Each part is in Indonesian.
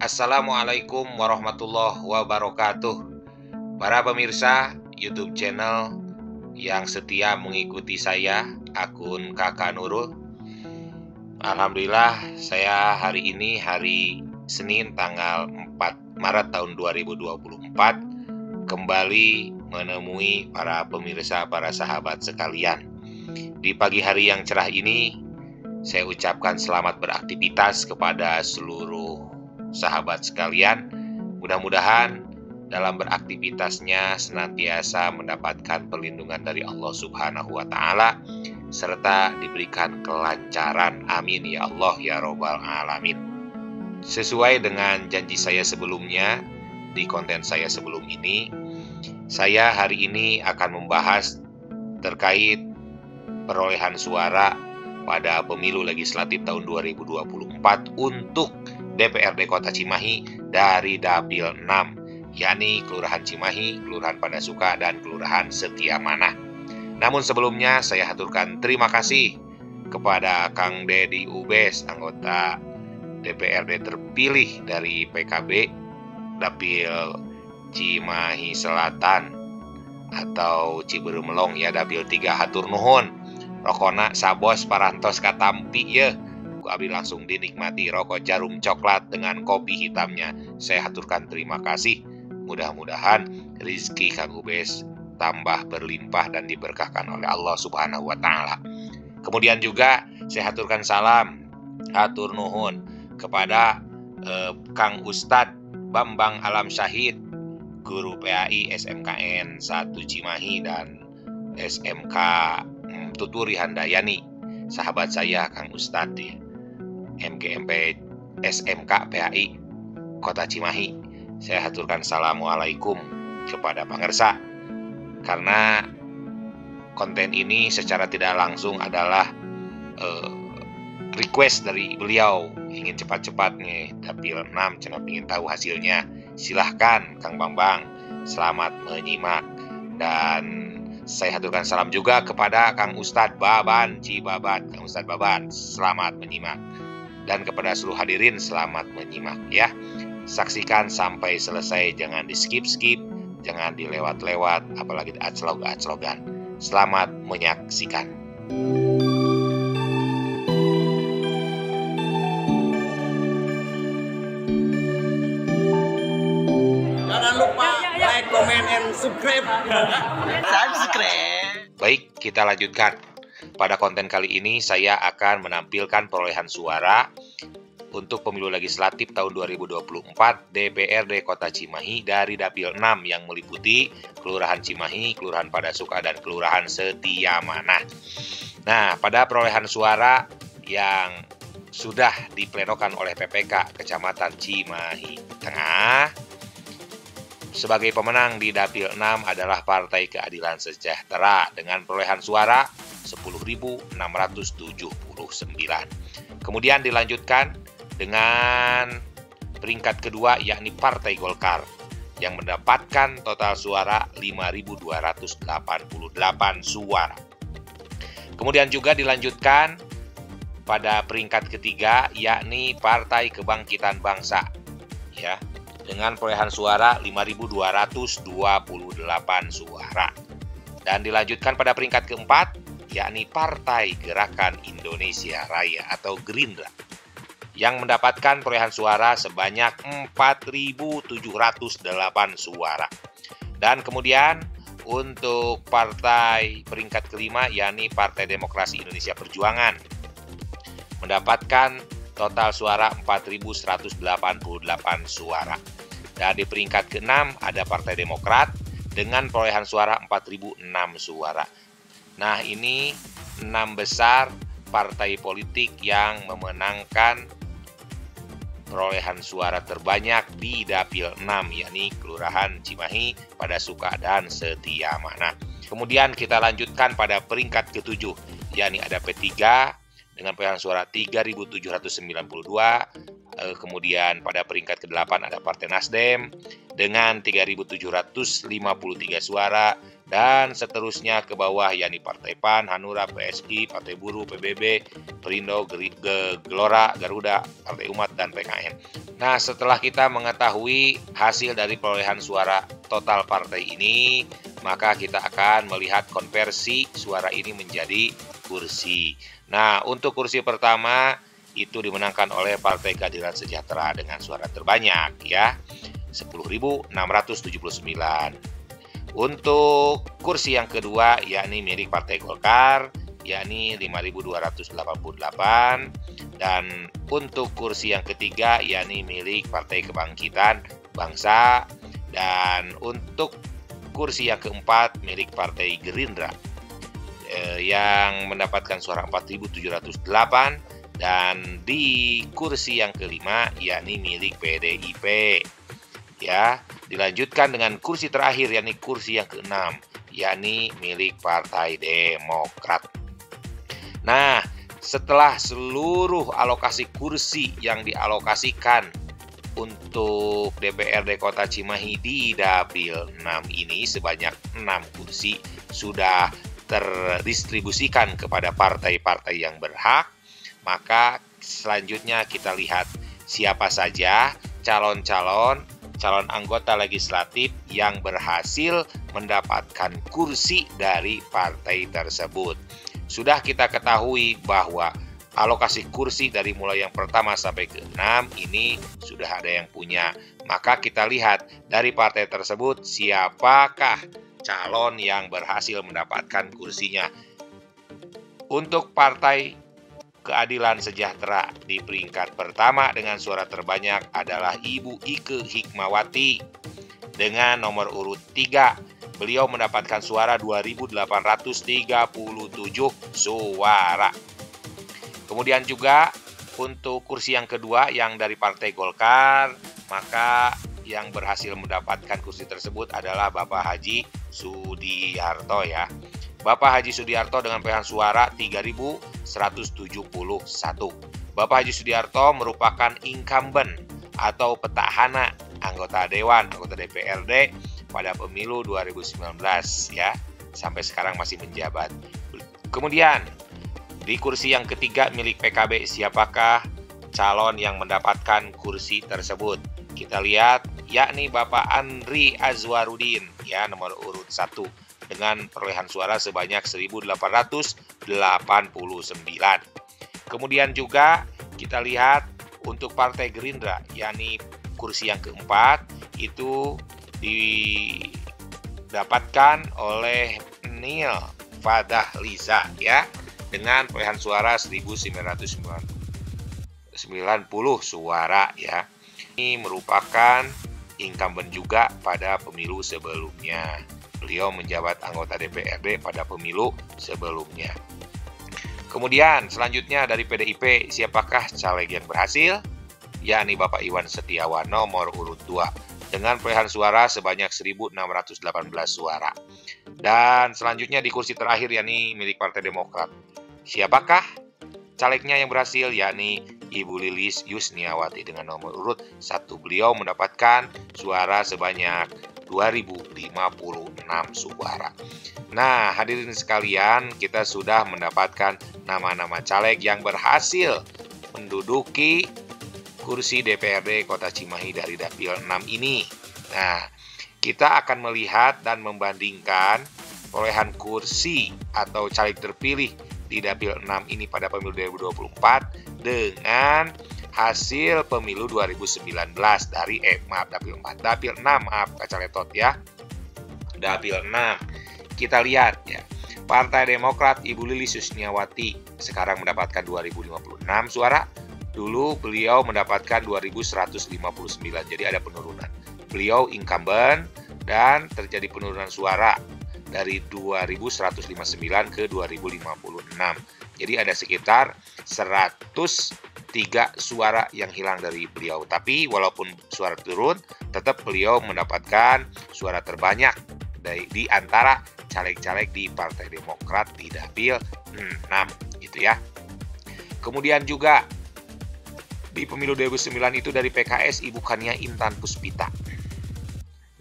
Assalamualaikum warahmatullahi wabarakatuh. Para pemirsa YouTube channel yang setia mengikuti saya, akun Kakak Nurul. Alhamdulillah, saya hari ini hari Senin tanggal 4 Maret tahun 2024 kembali menemui para pemirsa, para sahabat sekalian. Di pagi hari yang cerah ini, saya ucapkan selamat beraktivitas kepada seluruh sahabat sekalian. Mudah-mudahan dalam beraktivitasnya senantiasa mendapatkan perlindungan dari Allah Subhanahu wa Ta'ala, serta diberikan kelancaran. Amin ya Allah ya Robbal Alamin. Sesuai dengan janji saya sebelumnya di konten saya sebelum ini, saya hari ini akan membahas terkait perolehan suara pada pemilu legislatif tahun 2024 untuk DPRD Kota Cimahi dari Dapil 6, yakni Kelurahan Cimahi, Kelurahan Padasuka, dan Kelurahan Setiamanah. Namun sebelumnya saya haturkan terima kasih kepada Kang Dedi Ubes, anggota DPRD terpilih dari PKB Dapil Cimahi Selatan atau Ciberemlong ya, Dapil 3. Hatur nuhun, rokona sabos parantos katampi ya. Abi langsung dinikmati rokok jarum coklat dengan kopi hitamnya. Saya haturkan terima kasih. Mudah-mudahan rezeki Kang Ubes tambah berlimpah dan diberkahkan oleh Allah Subhanahu wa Ta'ala. Kemudian juga saya haturkan salam, hatur nuhun kepada Kang Ustadz Bambang Alam Syahid, guru PAI SMKN 1 Cimahi dan SMK Tuturi Handayani, sahabat saya Kang Ustadz di MGMP SMK PAI Kota Cimahi. Saya haturkan assalamualaikum kepada pangersa, karena konten ini secara tidak langsung adalah request dari beliau, ingin cepat-cepat nih Dapil 6, cenah ingin tahu hasilnya. Silahkan Kang Bambang, selamat menyimak. Dan saya haturkan salam juga kepada Kang Ustadz Baban Cibabat. Kang Ustadz Baban, selamat menyimak. Dan kepada seluruh hadirin, selamat menyimak ya. Saksikan sampai selesai, jangan di skip-skip, jangan dilewat-lewat, apalagi aclog-aclogan. Selamat menyaksikan. Jangan lupa like, comment, and subscribe. Baik, kita lanjutkan. Pada konten kali ini saya akan menampilkan perolehan suara untuk pemilu legislatif tahun 2024 DPRD Kota Cimahi dari Dapil 6 yang meliputi Kelurahan Cimahi, Kelurahan Padasuka, dan Kelurahan Setiamanah. Nah, pada perolehan suara yang sudah diplenokan oleh PPK Kecamatan Cimahi Tengah, sebagai pemenang di Dapil 6 adalah Partai Keadilan Sejahtera dengan perolehan suara 10.679. Kemudian dilanjutkan dengan peringkat kedua, yakni Partai Golkar yang mendapatkan total suara 5.288 suara. Kemudian juga dilanjutkan pada peringkat ketiga, yakni Partai Kebangkitan Bangsa ya, dengan perolehan suara 5.228 suara. Dan dilanjutkan pada peringkat keempat, yakni Partai Gerakan Indonesia Raya atau Gerindra yang mendapatkan perolehan suara sebanyak 4.708 suara. Dan kemudian untuk partai peringkat kelima, yakni Partai Demokrasi Indonesia Perjuangan, mendapatkan total suara 4.188 suara. Dan di peringkat ke-6 ada Partai Demokrat dengan perolehan suara 4.006 suara. Nah, ini 6 besar partai politik yang memenangkan perolehan suara terbanyak di Dapil 6, yakni Kelurahan Cimahi, Padasuka, dan Setiamanah. Kemudian kita lanjutkan pada peringkat ke-7, yakni ada P3 dengan perolehan suara 3.792. Kemudian pada peringkat ke-8 ada Partai Nasdem dengan 3.753 suara, dan seterusnya ke bawah yakni Partai PAN, Hanura, PSI, Partai Buruh, PBB, Perindo, Gelora, Garuda, Partai Umat, dan PKN. Nah, setelah kita mengetahui hasil dari perolehan suara total partai ini, maka kita akan melihat konversi suara ini menjadi kursi. Nah, untuk kursi pertama itu dimenangkan oleh Partai Keadilan Sejahtera dengan suara terbanyak ya, 10.679. Untuk kursi yang kedua yakni milik Partai Golkar yakni 5.288, dan untuk kursi yang ketiga yakni milik Partai Kebangkitan Bangsa, dan untuk kursi yang keempat milik Partai Gerindra yang mendapatkan suara 4.708, dan di kursi yang kelima yakni milik PDIP ya. Dilanjutkan dengan kursi terakhir yakni kursi yang keenam yakni milik Partai Demokrat. Nah, setelah seluruh alokasi kursi yang dialokasikan untuk DPRD Kota Cimahi di Dapil 6 ini sebanyak 6 kursi sudah terdistribusikan kepada partai-partai yang berhak, maka selanjutnya kita lihat siapa saja calon anggota legislatif yang berhasil mendapatkan kursi dari partai tersebut. Sudah kita ketahui bahwa alokasi kursi dari mulai yang pertama sampai ke-6 ini sudah ada yang punya. Maka kita lihat dari partai tersebut siapakah calon yang berhasil mendapatkan kursinya. Untuk Partai Keadilan Sejahtera di peringkat pertama dengan suara terbanyak adalah Ibu Ike Hikmawati dengan nomor urut 3. Beliau mendapatkan suara 2.837 suara. Kemudian juga untuk kursi yang kedua yang dari Partai Golkar, maka yang berhasil mendapatkan kursi tersebut adalah Bapak Haji Sudiarto ya. Bapak Haji Sudiarto dengan perolehan suara 3.171. Bapak Haji Sudiarto merupakan incumbent atau petahana anggota Dewan, anggota DPRD pada pemilu 2019 ya. Sampai sekarang masih menjabat. Kemudian di kursi yang ketiga milik PKB, siapakah calon yang mendapatkan kursi tersebut? Kita lihat yakni Bapak Andri Azwarudin ya, nomor urut 1 dengan perolehan suara sebanyak 1.889. Kemudian juga kita lihat untuk Partai Gerindra yakni kursi yang keempat itu didapatkan oleh Nil Fadahliza ya dengan perolehan suara 1.990 suara ya. Ini merupakan incumbent juga pada pemilu sebelumnya. Beliau menjabat anggota DPRD pada pemilu sebelumnya. Kemudian selanjutnya dari PDIP, siapakah caleg yang berhasil? Yakni Bapak Iwan Setiawan nomor urut 2 dengan perolehan suara sebanyak 1.618 suara. Dan selanjutnya di kursi terakhir yakni milik Partai Demokrat. Siapakah calegnya yang berhasil? Yakni Ibu Lilis Yusniawati dengan nomor urut 1. Beliau mendapatkan suara sebanyak 2.056 suara. Nah, hadirin sekalian, kita sudah mendapatkan nama-nama caleg yang berhasil menduduki kursi DPRD Kota Cimahi dari Dapil 6 ini. Nah, kita akan melihat dan membandingkan perolehan kursi atau caleg terpilih di Dapil 6 ini pada pemilu 2024 dengan hasil pemilu 2019 dari Dapil 4. Dapil 6, kaca letot ya. Dapil 6. Kita lihat ya. Partai Demokrat Ibu Lilis Yusniawati sekarang mendapatkan 2.056 suara. Dulu beliau mendapatkan 2.159. Jadi ada penurunan. Beliau incumbent dan terjadi penurunan suara dari 2.159 ke 2.056. Jadi ada sekitar 103 suara yang hilang dari beliau. Tapi walaupun suara turun, tetap beliau mendapatkan suara terbanyak di antara caleg-caleg di Partai Demokrat di Dapil 6 gitu ya. Kemudian juga di pemilu 2009 itu dari PKS Ibu Kania Intan Puspita.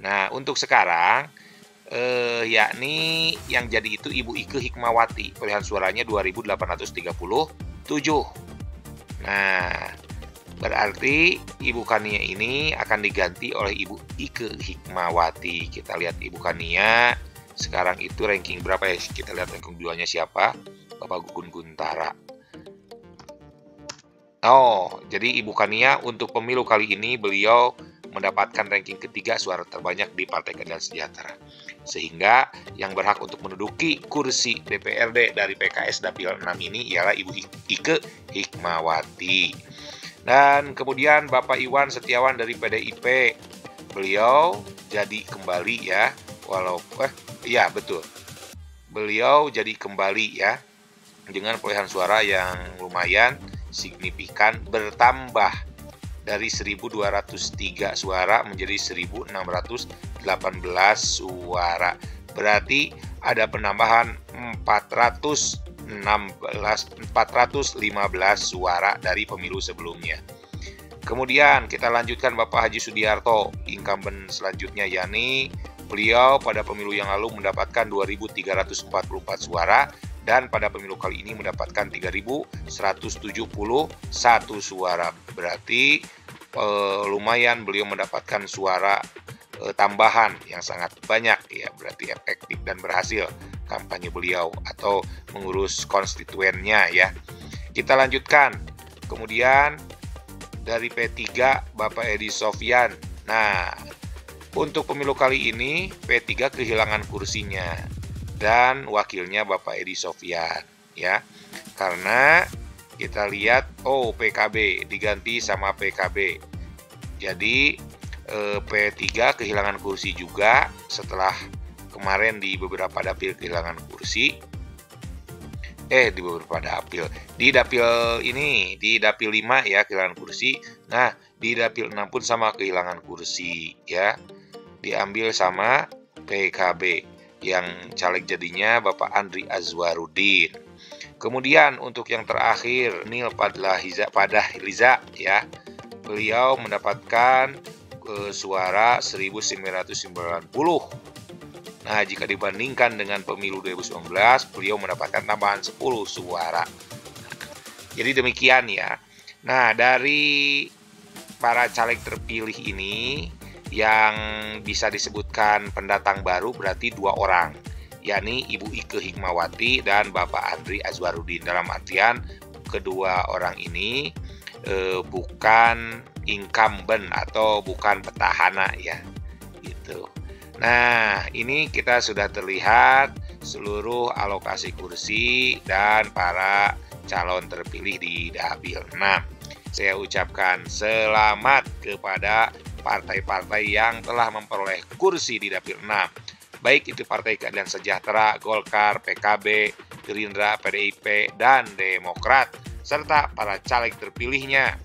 Nah, untuk sekarang yakni yang jadi itu Ibu Ike Hikmawati, perolehan suaranya 2.837. Nah, berarti Ibu Kania ini akan diganti oleh Ibu Ike Hikmawati. Kita lihat Ibu Kania sekarang itu ranking berapa ya? Kita lihat ranking 2-nya siapa? Bapak Gugun Guntara. Oh, jadi Ibu Kania untuk pemilu kali ini beliau mendapatkan ranking ketiga suara terbanyak di Partai Keadilan Sejahtera. Sehingga yang berhak untuk menduduki kursi DPRD dari PKS Dapil 6 ini ialah Ibu Ike Hikmawati. Dan kemudian Bapak Iwan Setiawan dari PDIP, beliau jadi kembali ya, iya betul, beliau jadi kembali ya, dengan perolehan suara yang lumayan signifikan, bertambah dari 1.203 suara menjadi 1.618 suara. Berarti ada penambahan 415 suara dari pemilu sebelumnya. Kemudian kita lanjutkan Bapak Haji Sudiarto, incumbent selanjutnya, yakni beliau pada pemilu yang lalu mendapatkan 2.344 suara dan pada pemilu kali ini mendapatkan 3.171 suara. Berarti lumayan beliau mendapatkan suara tambahan yang sangat banyak ya, berarti efektif dan berhasil kampanye beliau atau mengurus konstituennya ya. Kita lanjutkan. Kemudian dari P3 Bapak Edi Sofyan. Nah, untuk pemilu kali ini P3 kehilangan kursinya dan wakilnya Bapak Edi Sofyan ya. Karena kita lihat PKB diganti sama PKB. Jadi P3 kehilangan kursi juga setelah kemarin di beberapa dapil kehilangan kursi. Di beberapa dapil. Di dapil ini, di dapil 5 ya kehilangan kursi. Nah, di dapil 6 pun sama kehilangan kursi ya. Diambil sama PKB yang caleg jadinya Bapak Andri Azwarudin. Kemudian untuk yang terakhir Nil Padahliza ya. Beliau mendapatkan suara 1.990. Nah, jika dibandingkan dengan pemilu 2019, beliau mendapatkan tambahan 10 suara. Jadi demikian ya. Nah, dari para caleg terpilih ini yang bisa disebutkan pendatang baru berarti 2 orang, yakni Ibu Ike Hikmawati dan Bapak Andri Azwarudin. Dalam artian kedua orang ini bukan incumbent atau bukan petahana ya, gitu. Nah, ini kita sudah terlihat seluruh alokasi kursi dan para calon terpilih di Dapil 6. Saya ucapkan selamat kepada partai-partai yang telah memperoleh kursi di Dapil 6. Baik itu Partai Keadilan Sejahtera, Golkar, PKB, Gerindra, PDIP, dan Demokrat. Serta para caleg terpilihnya,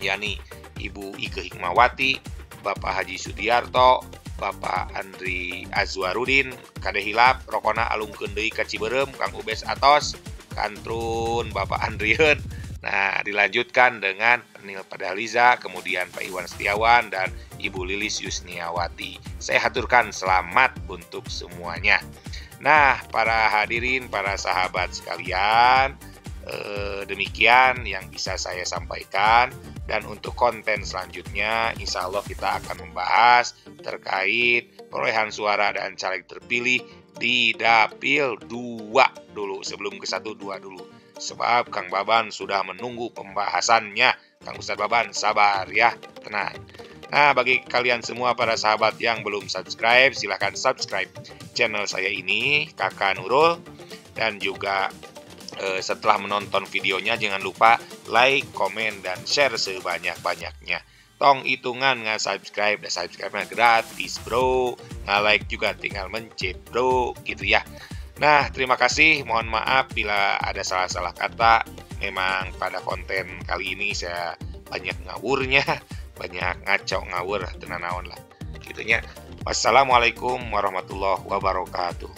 yakni Ibu Ike Hikmawati, Bapak Haji Sudiarto, Bapak Andri Azwarudin, Kade Hilap, Rokona alungkeun deui ka Ciberem, Kang Ubes Atos, Kantrun Bapak Andrieun. Nah, dilanjutkan dengan Nil Padahliza, kemudian Pak Iwan Setiawan, dan Ibu Lilis Yusniawati. Saya haturkan selamat untuk semuanya. Nah, para hadirin, para sahabat sekalian, demikian yang bisa saya sampaikan. Dan untuk konten selanjutnya, insya Allah kita akan membahas terkait perolehan suara dan caleg terpilih di Dapil 2 dulu, sebelum ke 1, 2 dulu. Sebab Kang Baban sudah menunggu pembahasannya. Kang Ustadz Baban, sabar ya, tenang. Nah, bagi kalian semua para sahabat yang belum subscribe, silahkan subscribe channel saya ini, Kakak Nurul. Dan juga setelah menonton videonya jangan lupa like, komen, dan share sebanyak-banyaknya. Tong hitungan subscribe, dan subscribe-nya gratis bro. Like juga tinggal mencet bro, gitu ya. Nah, terima kasih, mohon maaf bila ada salah-salah kata. Memang pada konten kali ini saya banyak ngawurnya, banyak ngaco ngawur, tenanawan lah gitunya. Wassalamualaikum warahmatullahi wabarakatuh.